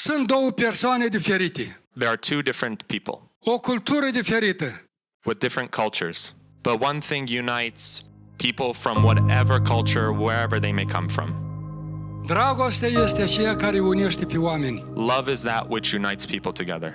Sunt două persoane diferite, There are two different people o cultură diferită, with different cultures, but one thing unites people from whatever culture, wherever they may come from. dragostea este aceea care unește pe oameni. Love is that which unites people together.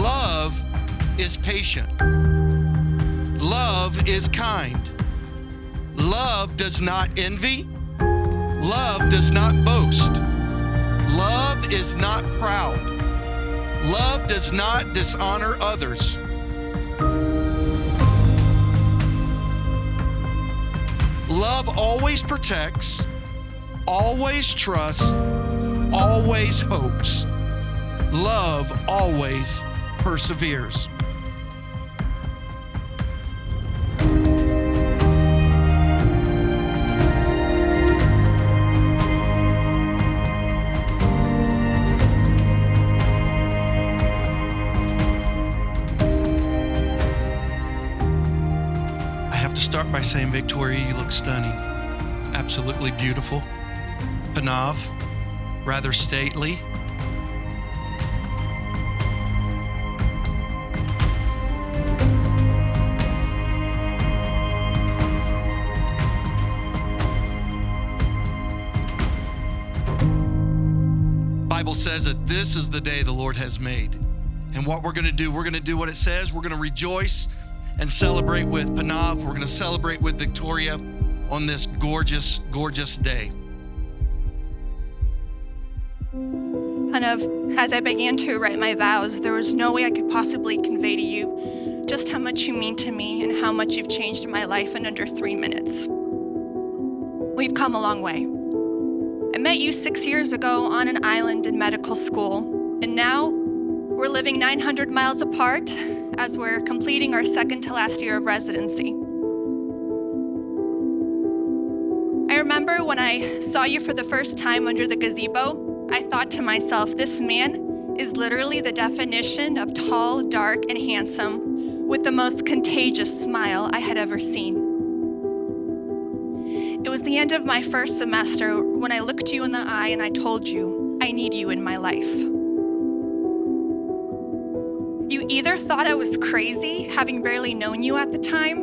Love is patient. Love is kind. Love does not envy. Love does not boast. Love is not proud. Love does not dishonor others. Love always protects, always trusts, always hopes. Love always perseveres. I have to start by saying, Victoria, you look stunning. Absolutely beautiful. Panav, rather stately. The Bible says that this is the day the Lord has made. And what we're going to do what it says. We're going to rejoice and celebrate with Panav. We're going to celebrate with Victoria on this gorgeous, gorgeous day. Panav, as I began to write my vows, there was no way I could possibly convey to you just how much you mean to me and how much you've changed my life in under 3 minutes. We've come a long way. I met you 6 years ago on an island in medical school, and now we're living 900 miles apart as we're completing our second to last year of residency. I remember when I saw you for the first time under the gazebo, I thought to myself, this man is literally the definition of tall, dark, and handsome with the most contagious smile I had ever seen. It was the end of my first semester when I looked you in the eye and I told you, I need you in my life. You either thought I was crazy, having barely known you at the time,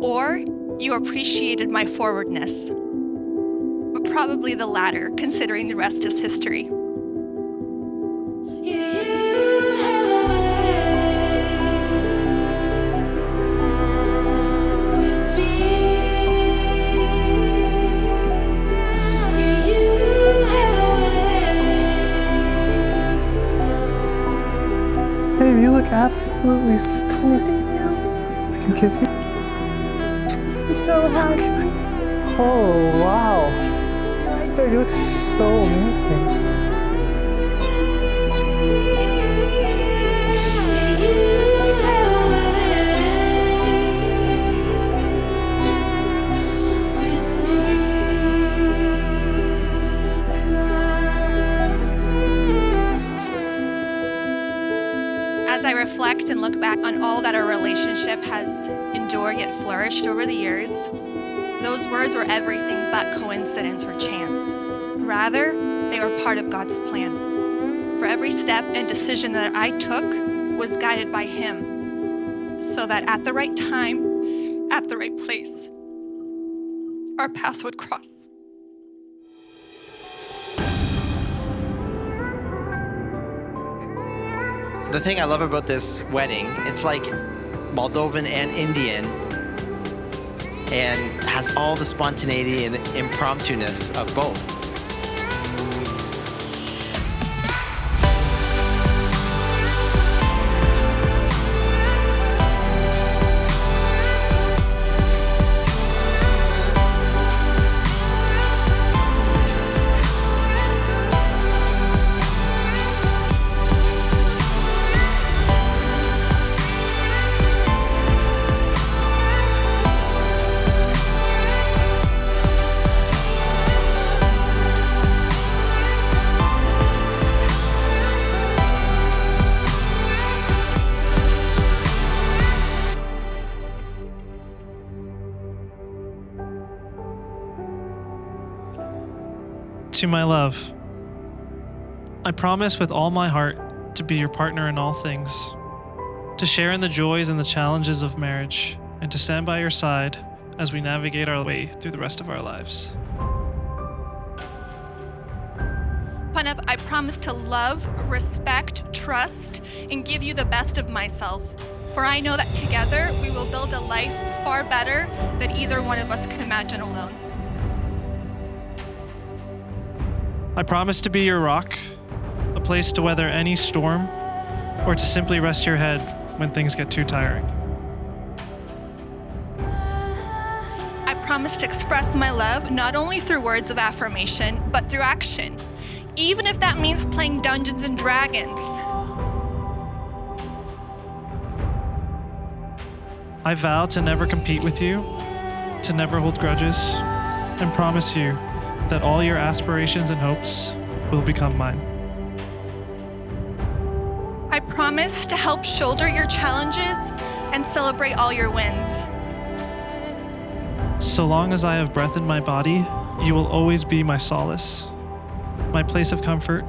or you appreciated my forwardness. But probably the latter, considering the rest is history. Babe, you look absolutely stunning. I can kiss you. I'm so happy. Oh, wow. Babe, you look so amazing. As I reflect and look back on all that our relationship has endured yet flourished over the years, those words were everything but coincidence or chance. Rather, they were part of God's plan. For every step and decision that I took was guided by Him, so that at the right time, at the right place, our paths would cross. The thing I love about this wedding, it's like Moldovan and Indian, and has all the spontaneity and impromptu-ness of both. To my love, I promise with all my heart to be your partner in all things, to share in the joys and the challenges of marriage, and to stand by your side as we navigate our way through the rest of our lives. Panav, I promise to love, respect, trust, and give you the best of myself. For I know that together we will build a life far better than either one of us could imagine alone. I promise to be your rock, a place to weather any storm, or to simply rest your head when things get too tiring. I promise to express my love not only through words of affirmation, but through action, even if that means playing Dungeons and Dragons. I vow to never compete with you, to never hold grudges, and promise you that all your aspirations and hopes will become mine. I promise to help shoulder your challenges and celebrate all your wins. So long as I have breath in my body, you will always be my solace, my place of comfort,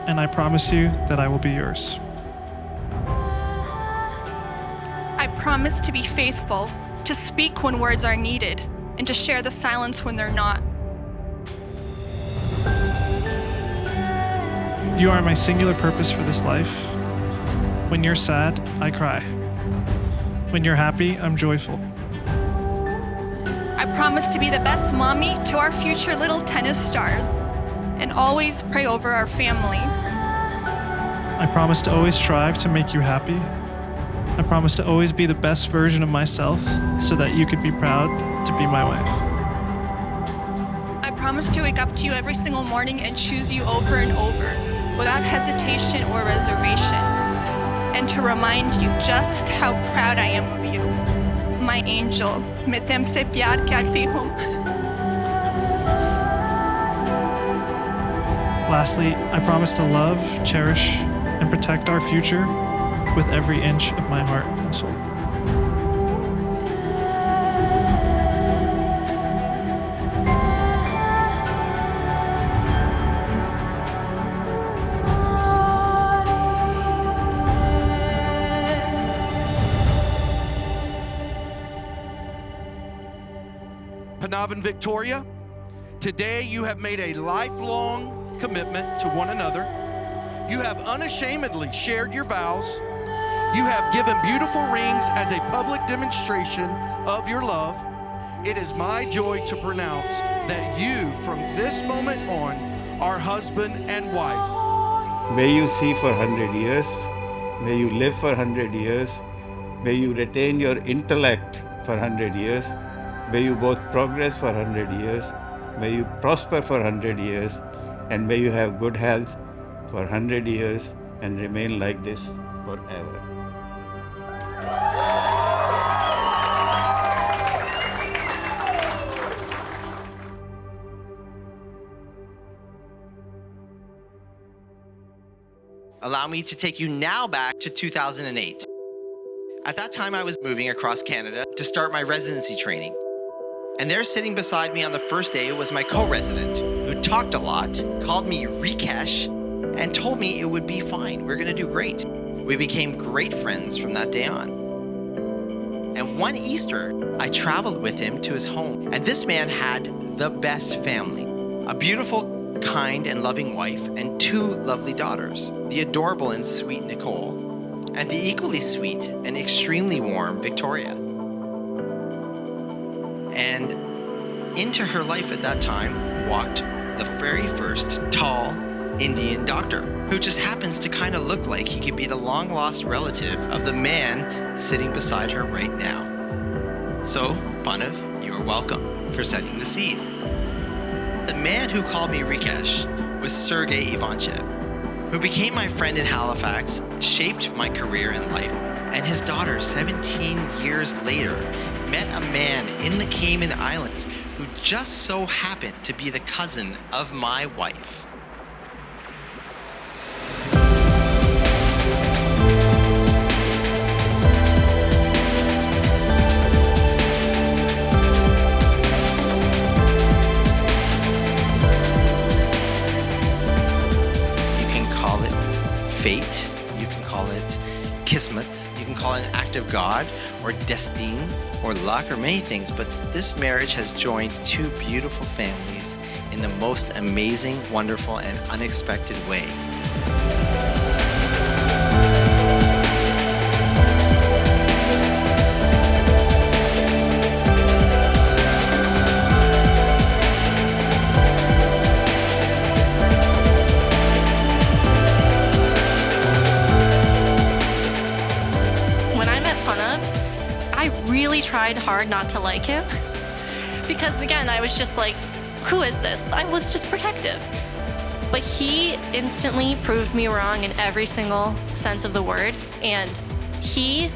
and I promise you that I will be yours. I promise to be faithful, to speak when words are needed, and to share the silence when they're not. You are my singular purpose for this life. When you're sad, I cry. When you're happy, I'm joyful. I promise to be the best mommy to our future little tennis stars and always pray over our family. I promise to always strive to make you happy. I promise to always be the best version of myself so that you could be proud to be my wife. I promise to wake up to you every single morning and choose you over and over, without hesitation or reservation, and to remind you just how proud I am of you. My angel, मैं तुमसे प्यार करती हूँ. Lastly, I promise to love, cherish, and protect our future with every inch of my heart and soul. Panav and Victoria, today you have made a lifelong commitment to one another. You have unashamedly shared your vows. You have given beautiful rings as a public demonstration of your love. It is my joy to pronounce that you, from this moment on, are husband and wife. May you see for 100 years. May you live for 100 years. May you retain your intellect for 100 years. May you both progress for 100 years. May you prosper for 100 years. And may you have good health for 100 years and remain like this forever. Allow me to take you now back to 2008. At that time, I was moving across Canada to start my residency training. And there sitting beside me on the first day was my co-resident, who talked a lot, called me Rikesh, and told me it would be fine. We're gonna do great. We became great friends from that day on. And one Easter, I traveled with him to his home. And this man had the best family, a beautiful, kind, and loving wife, and two lovely daughters, the adorable and sweet Nicole, and the equally sweet and extremely warm Victoria. And into her life at that time walked the very first tall Indian doctor, who just happens to kind of look like he could be the long-lost relative of the man sitting beside her right now. So, Panav, you're welcome for setting the seed. The man who called me Rikesh was Sergei Ivanchev, who became my friend in Halifax, shaped my career in life, and his daughter, 17 years later, met a man in the Cayman Islands who just so happened to be the cousin of my wife. fate, you can call it kismet, you can call it an act of God, or destine, or luck, or many things, but this marriage has joined two beautiful families in the most amazing, wonderful, and unexpected way. When I met Panav, I really tried hard not to like him because, again, I was just like, who is this? I was just protective. But he instantly proved me wrong in every single sense of the word, and he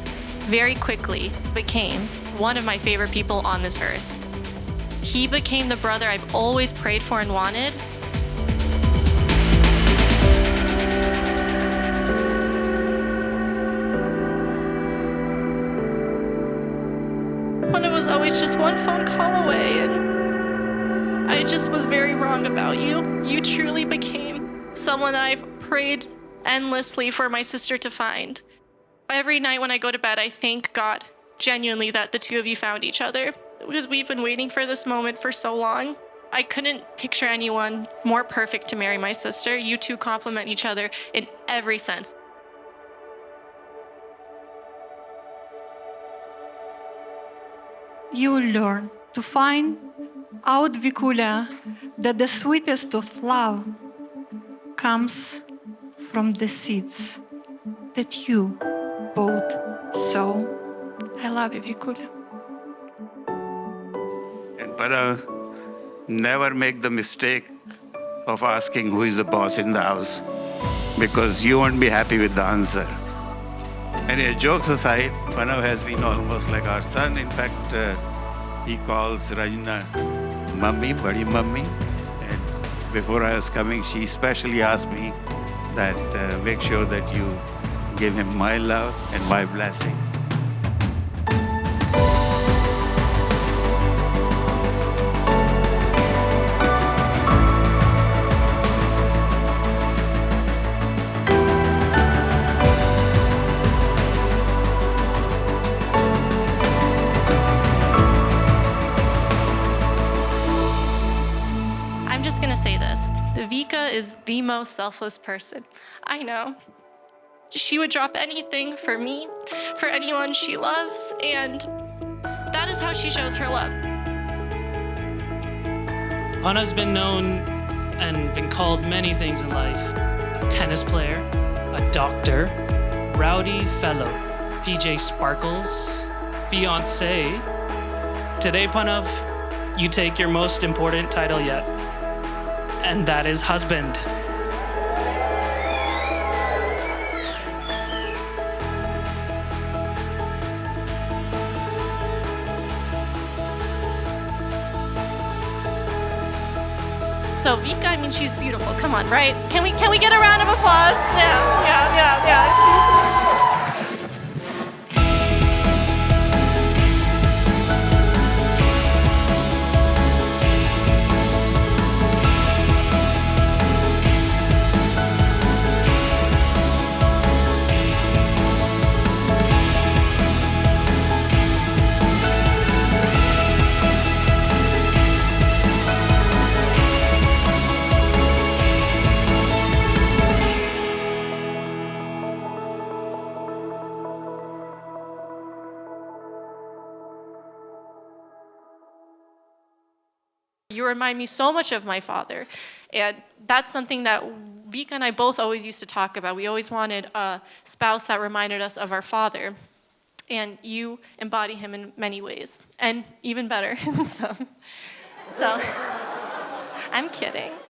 very quickly became one of my favorite people on this earth. He became the brother I've always prayed for and wanted. When it was always just one phone call away, and I just was very wrong about you. You truly became someone I've prayed endlessly for my sister to find. Every night when I go to bed, I thank God genuinely that the two of you found each other, because we've been waiting for this moment for so long. I couldn't picture anyone more perfect to marry my sister. You two complement each other in every sense. You will learn to find out, Vikula, that the sweetest of love comes from the seeds that you both sow. I love you, Vikula. And Panav, never make the mistake of asking who is the boss in the house, because you won't be happy with the answer. Anyway, jokes aside, Panav has been almost like our son. In fact, he calls Rajna Mummy, Badi Mummy. And before I was coming, she especially asked me that make sure that you give him my love and my blessing. I'm just gonna say this. Vika is the most selfless person I know. She would drop anything for me, for anyone she loves, and that is how she shows her love. Panav's been known and been called many things in life. A tennis player, a doctor, rowdy fellow, PJ Sparkles, fiancé. Today, Panav, you take your most important title yet, and that is husband. So Vika, I mean, she's beautiful. Come on, right? Can we get a round of applause? Yeah. You remind me so much of my father. And that's something that Vika and I both always used to talk about. We always wanted a spouse that reminded us of our father. And you embody him in many ways, and even better in some. So I'm kidding.